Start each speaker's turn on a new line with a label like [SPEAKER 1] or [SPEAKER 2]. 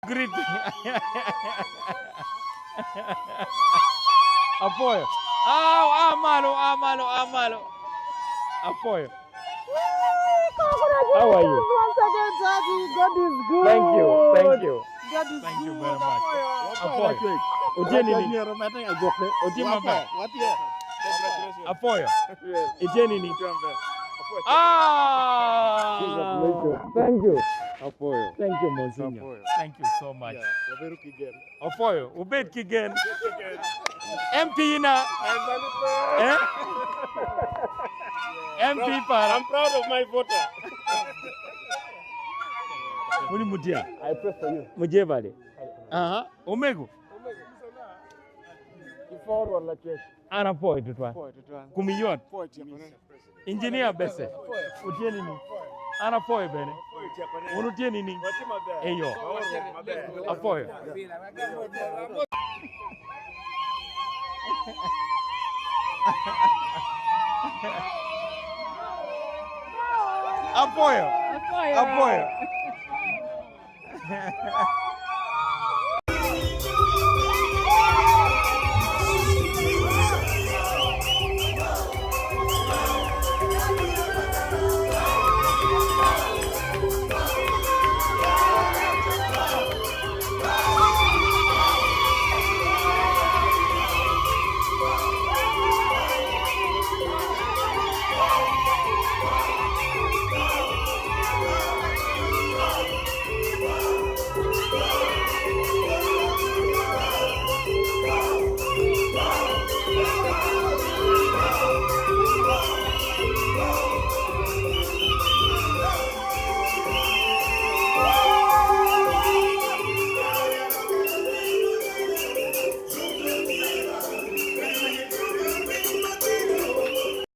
[SPEAKER 1] Greet. Apoio. Amalo. Apoio. How are you?
[SPEAKER 2] Once again, Daddy, God is good.
[SPEAKER 1] Thank you.
[SPEAKER 2] God is
[SPEAKER 1] Thank you
[SPEAKER 2] good.
[SPEAKER 1] very much.
[SPEAKER 2] Apoio.
[SPEAKER 1] Ujeni ni. Ujima ba. Apoio. Ujeni ni. Thank you.
[SPEAKER 3] Apoio.
[SPEAKER 1] Thank you, Monsignor. Thank you so much. Apoio. Ubet kigen. MP na. Eh? MP para.
[SPEAKER 3] I'm proud of my voter.
[SPEAKER 1] Muni mutia.
[SPEAKER 3] I pray for you.
[SPEAKER 1] Mujebale. Aha. Omego.
[SPEAKER 3] Before or like yes.
[SPEAKER 1] Ana poi tutwa. Kumiyot. Engineer bese. Utieni ni. Ana poi bene. Unutieni ni. Eyo. Apoio. Apoio.